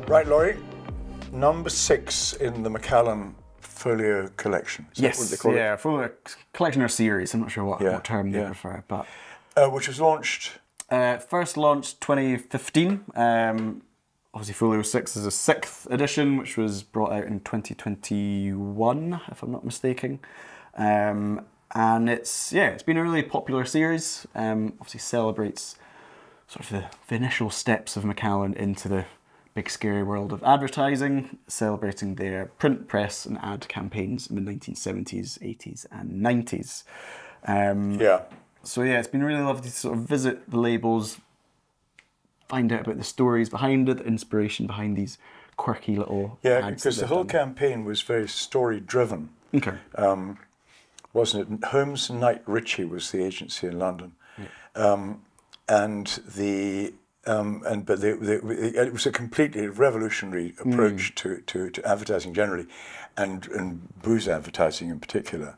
Right, Laurie, number 6 in the Macallan Folio collection. Is that what they call it? Folio collection or series. I'm not sure what term they prefer, but which was launched. First launched 2015. Obviously, Folio 6 is a 6th edition, which was brought out in 2021, if I'm not mistaken. And it's been a really popular series. Obviously, celebrates sort of the initial steps of Macallan into the big scary world of advertising, celebrating their print, press and ad campaigns in the 1970s, 80s and 90s. So it's been really lovely to sort of visit the labels, find out about the stories behind it, the inspiration behind these quirky little ads because the whole campaign was very story driven. Okay. Wasn't it? Holmes Knight Ritchie was the agency in London. It was a completely revolutionary approach to advertising generally, and booze advertising in particular.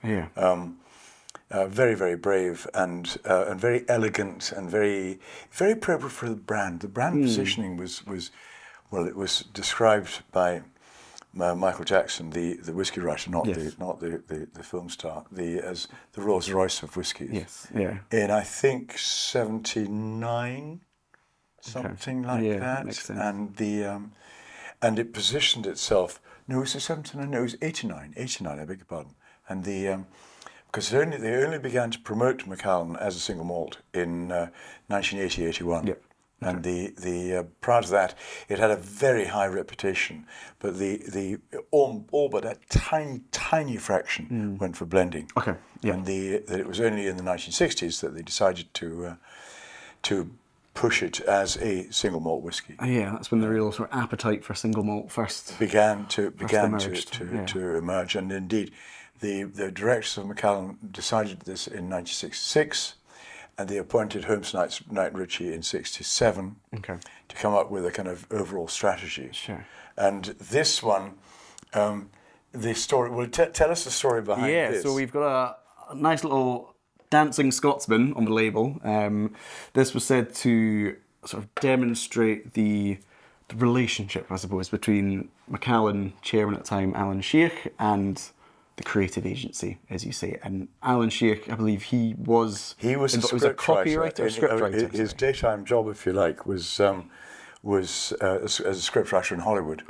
Very, very brave and very elegant and very appropriate for the brand. The brand positioning was it was described by Michael Jackson, the whiskey writer, not the film star, as the Rolls Royce of whiskies. In I think 79, something like that. Makes sense. And it positioned itself. No, was it 79? No, it was 89. 89. I beg your pardon. And because they only began to promote Macallan as a single malt in 1980-81. And prior to that, it had a very high reputation, but all but a tiny fraction went for blending. And that it was only in the 1960s that they decided to push it as a single malt whiskey. That's when the real sort of appetite for single malt first began to emerge. And indeed, the directors of Macallan decided this in 1966. And they appointed Holmes Knight Ritchie in 67 to come up with a kind of overall strategy. And this one, the story. Well, tell us the story behind this. So we've got a nice little dancing Scotsman on the label. This was said to sort of demonstrate the relationship, I suppose, between Macallan chairman at the time, Allan Shiach, and the creative agency, as you say. And Allan Shiach, I believe he was a copywriter, scriptwriter. His daytime job, if you like, was as a scriptwriter in Hollywood.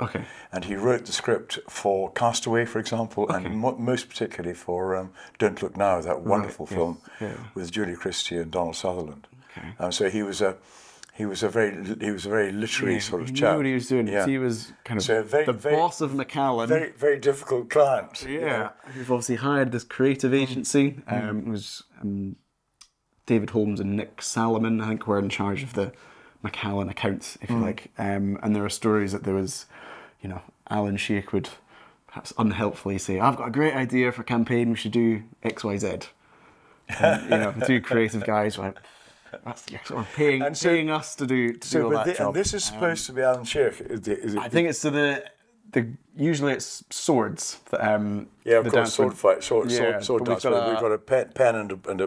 And he wrote the script for Castaway, for example, and most particularly for Don't Look Now, that wonderful film with Julie Christie and Donald Sutherland. So he was a very literary sort of chap. He knew what he was doing. He was kind of the boss of Macallan. Very, very difficult client. We've obviously hired this creative agency. It was David Holmes and Nick Salomon, I think, were in charge of the Macallan accounts, if you like. And there are stories that there was, Allan Shiach would perhaps unhelpfully say, "I've got a great idea for a campaign. We should do X, Y, Z." And, the two creative guys were like, "That's sort of paying us to do all that job." And this is supposed to be Allan Shiach. Is it? I think it's to the usually it's swords. Of course, sword fight, sword dance. We've got a pen and a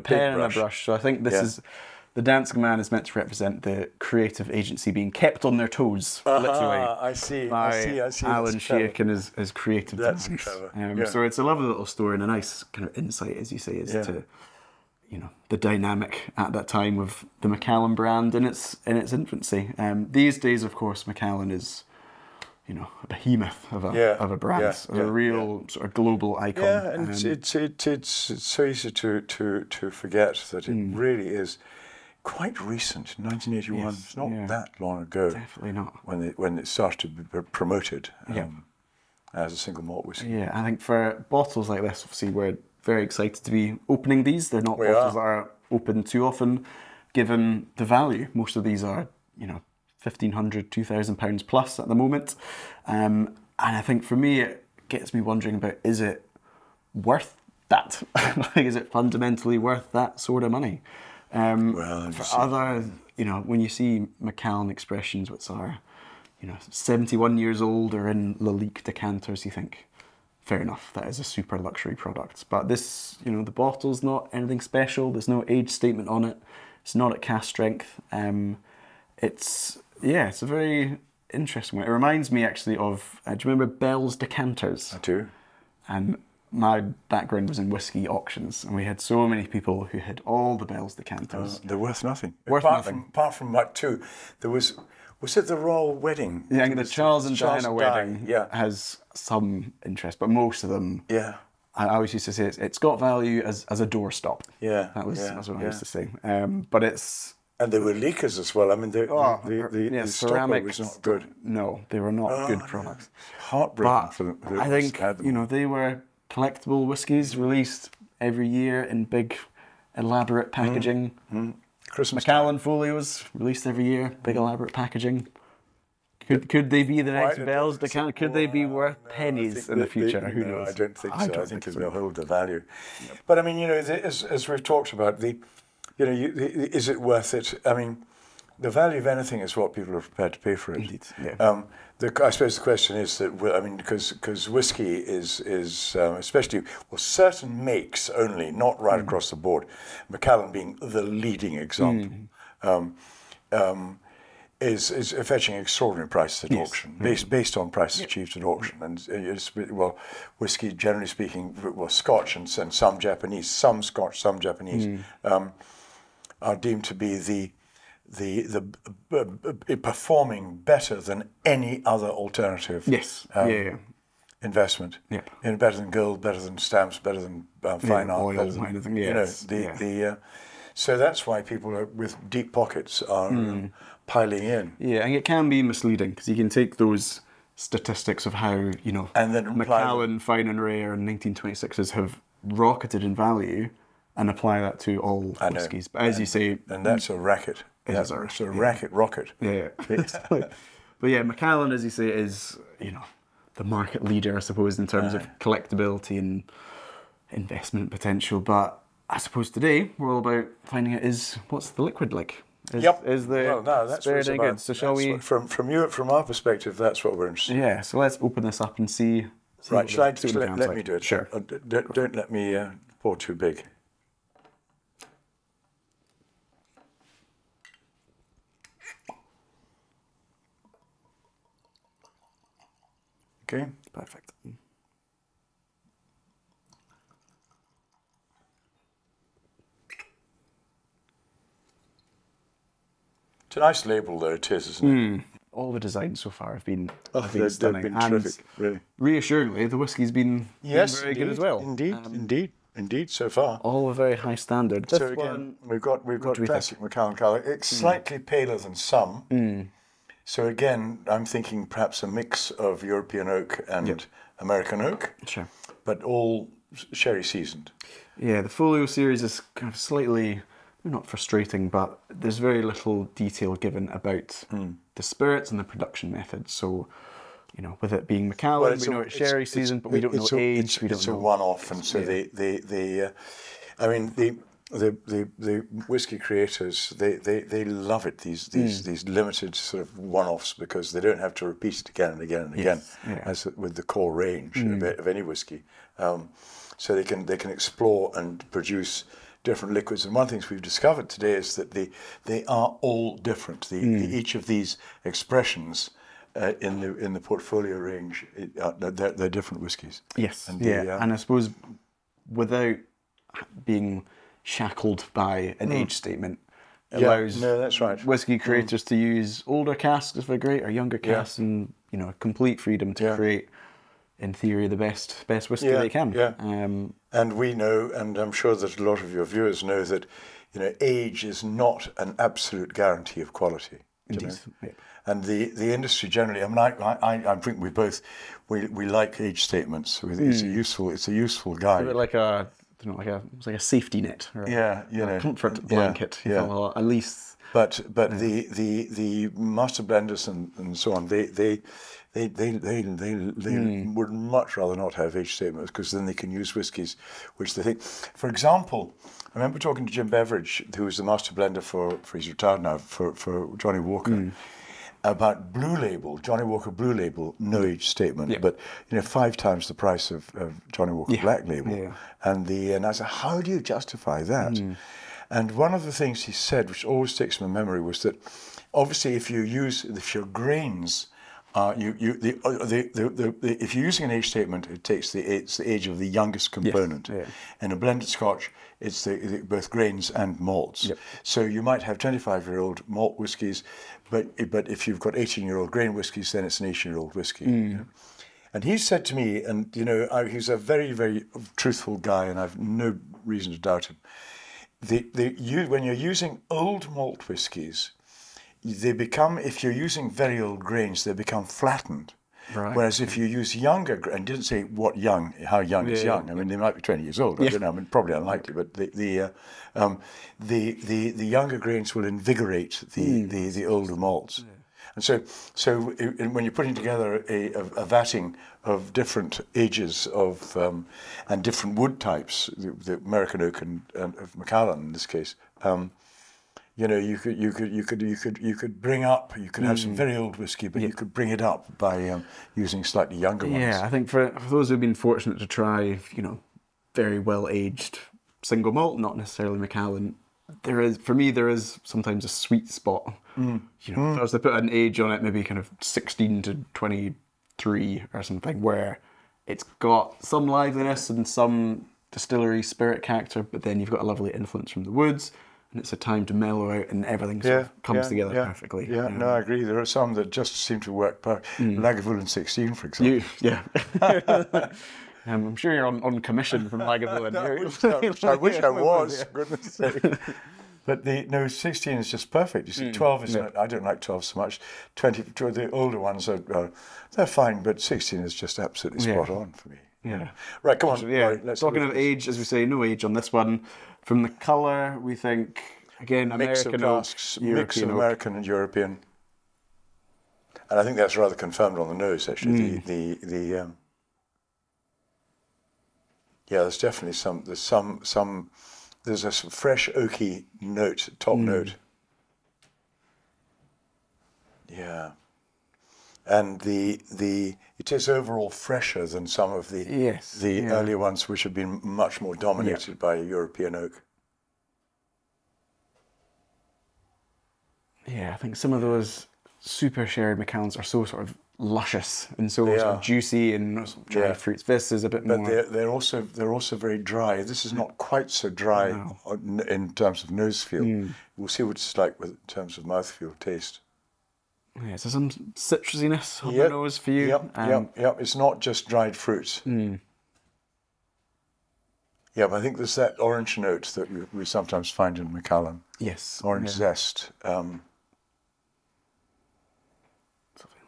brush. So I think this is the dancing man is meant to represent the creative agency being kept on their toes, literally. I see. Allan Shiach and his creative That's demands. clever. So it's a lovely little story and a nice kind of insight, as you say, as to the dynamic at that time of the Macallan brand in its infancy. These days, of course, Macallan is, a behemoth of a brand, a real sort of global icon. And it's so easy to forget that it really is quite recent. 1981. It's not that long ago. Definitely not. When it started to be promoted as a single malt whiskey. I think for bottles like this, obviously, we're very excited to be opening these. They're not bottles that are opened too often, given the value. Most of these are, £1,500, £2,000 plus at the moment. And I think for me, it gets me wondering about, is it worth that? Is it fundamentally worth that sort of money? For other, when you see Macallan expressions, which are, 71 years old or in Lalique decanters, you think, fair enough, that is a super luxury product. But this, the bottle's not anything special. There's no age statement on it. It's not at cask strength. It's a very interesting one. It reminds me actually of, do you remember Bell's decanters? I do. And my background was in whiskey auctions, and we had so many people who had all the Bell's decanters. They're worth nothing. Worth nothing. Apart from like two, there was it the royal wedding? Yeah, the Charles and Diana wedding yeah. has some interest, but most of them, yeah. I always used to say it's got value as a doorstop. Yeah, that's what I used to say. But it's... And they were leakers as well. I mean, the stopper was not good. No, they were not good products. Heartbreaking for them. I think, they were collectible whiskies released every year in big, elaborate packaging. Christmas Macallan Folios released every year, big, elaborate packaging. Could they be the next Bell's decanter? Could they be worth pennies in the future? Who knows? I don't think so. I think they'll hold the value. Yep. But I mean, as we've talked about, is it worth it? I mean, the value of anything is what people are prepared to pay for it. Indeed. Yeah. I suppose the question is that, I mean, because whiskey is especially, certain makes only, not right across the board, Macallan being the leading example, is fetching extraordinary prices at auction, based on prices achieved at auction. And whiskey, generally speaking, Scotch and some Japanese, some Scotch, some Japanese, are deemed to be the performing better than any other alternative. Yes. Investment. Yeah. Better than gold, better than stamps, better than fine art. Oil, anything. Yes. So that's why people with deep pockets are piling in. Yeah, and it can be misleading because you can take those statistics of how and then Macallan, fine and rare, and 1926s have rocketed in value, and apply that to all whiskies. But as you say, and that's a racket. It's a racket rocket. Yeah. But yeah, Macallan, as you say, is the market leader, I suppose, in terms of collectability and investment potential. But I suppose today we're all about finding out what's the liquid like. Is the that's what it's about. Good. So shall we? From our perspective, that's what we're interested in. Yeah. So let's open this up and see. Right. Let me do it. Sure. Don't let me pour too big. Okay. Perfect. It's a nice label, though, it is, isn't it? All the designs so far have been They've stunning. been terrific, really. Reassuringly, the whiskey's been very good as well. Indeed, so far. All a very high standard. So again, we've got classic Macallan colour. It's slightly paler than some. So again, I'm thinking perhaps a mix of European oak and American oak. Sure. But all sherry seasoned. Yeah, the Folio series is kind of slightly, not frustrating, but there's very little detail given about the spirits and the production methods. So, with it being Macallan, we know it's sherry seasoned, but we don't know age. It's a one-off, and so the whiskey creators, they love it, these limited sort of one-offs, because they don't have to repeat it again and again and again, as with the core range of any whiskey. So they can explore and produce different liquids. And one of the things we've discovered today is that they are all different. Each of these expressions in the portfolio range, they're different whiskies. Yes, and I suppose without being shackled by an age statement, allows that's right. whiskey creators to use older casks if they're great, or younger casks, and complete freedom to create, in theory, the best whiskey they can. And we know, and I'm sure that a lot of your viewers know, that age is not an absolute guarantee of quality. Indeed. And the industry generally, I mean, I think we like age statements. It's a useful guide. A bit like it's like a safety net, or a comfort blanket. At least. But the master blenders and so on, they would much rather not have age statements, because then they can use whiskies which they think. For example, I remember talking to Jim Beveridge, who was the master blender for he's retired now, for Johnny Walker, about Blue Label, Johnny Walker Blue Label, no age statement, but 5 times the price of Johnny Walker Black Label. And I said, how do you justify that? And one of the things he said, which always sticks in my memory, was that obviously if your grains if you're using an age statement, it's the age of the youngest component. Yes, yeah. In a blended Scotch, it's both grains and malts. Yep. So you might have 25-year-old malt whiskies, but if you've got 18-year-old grain whiskies, then it's an 18-year-old whiskey. You know? And he said to me, and he's a very, very truthful guy, and I've no reason to doubt him. When you're using old malt whiskies, they become, if you're using very old grains, they become flattened. Right. Whereas if you use younger, and didn't say how young is young. I mean, they might be 20 years old. I don't know. I mean, probably unlikely. But the younger grains will invigorate the older malts. Yeah. And so when you're putting together a vatting of different ages of and different wood types, the American oak and of Macallan in this case. You could bring up. You could have some very old whiskey, but you could bring it up by using slightly younger ones. Yeah, I think for those who've been fortunate to try, very well aged single malt, not necessarily Macallan, there is sometimes a sweet spot. If I was to put an age on it, maybe kind of 16 to 23 or something, where it's got some liveliness and some distillery spirit character, but then you've got a lovely influence from the woods. And it's a time to mellow out, and everything sort of comes together perfectly. Yeah, no, I agree. There are some that just seem to work perfectly. Lagavulin 16, for example. I'm sure you're on commission from Lagavulin. I wish I was, for goodness sake. But 16 is just perfect. You see, 12 is not, I don't like 12 so much. 20, the older ones they're fine, but 16 is just absolutely spot on for me. Yeah. Right, come on. So, let's talking of age, as we say, no age on this one. From the colour, we think, again, American casks, mix of American and European. And I think that's rather confirmed on the nose, actually. There's definitely there's a fresh oaky note, top note. Yeah. And it is overall fresher than some of the earlier ones, which have been much more dominated by European oak. Yeah, I think some of those super sherry Macallans are so sort of luscious and so sort of juicy and dry fruits. This is a bit more. But they're also very dry. This is not quite so dry in terms of nose feel. We'll see what it's like in terms of mouthfeel, taste. Yeah, so some citrusiness on the nose for you. Yep. It's not just dried fruit. Yeah, but I think there's that orange note that we sometimes find in Macallan. Yes. Orange zest. So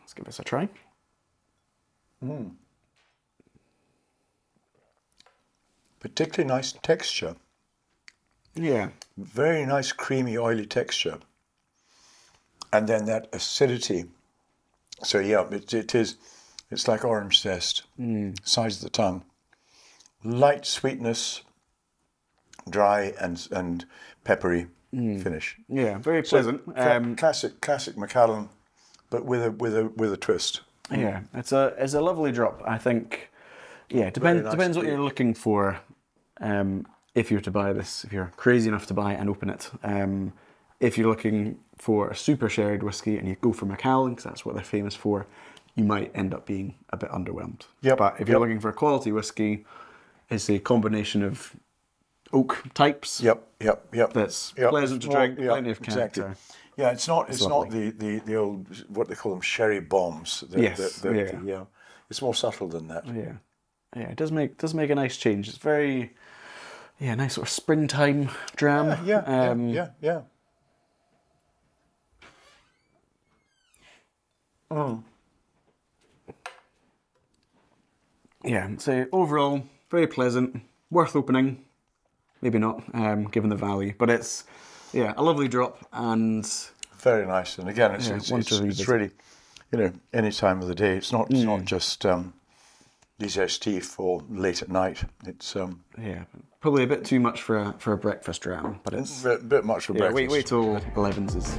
let's give this a try. Particularly nice texture. Yeah. Very nice, creamy, oily texture. And then that acidity. So it's like orange zest, size of the tongue. Light sweetness, dry and peppery finish. Yeah, very pleasant. Classic Macallan, but with a twist. Yeah, it's a lovely drop. I think. Yeah, depends what you're looking for. If you're to buy this, if you're crazy enough to buy it and open it. If you're looking for a super sherried whiskey and you go for Macallan, because that's what they're famous for, you might end up being a bit underwhelmed. Yep. But if you're looking for a quality whiskey, it's a combination of oak types. That's pleasant to drink, plenty of character. Exactly. Yeah, it's not the old, what they call them, sherry bombs. It's more subtle than that. Yeah, it does make a nice change. It's very, nice sort of springtime dram. Yeah. Yeah, so overall, very pleasant, worth opening. Maybe not, given the value, but it's a lovely drop and very nice. And again, it's really, any time of the day. It's not just digestif for late at night. It's probably a bit too much for a breakfast dram, but it's a bit much for breakfast. Wait till 11's is.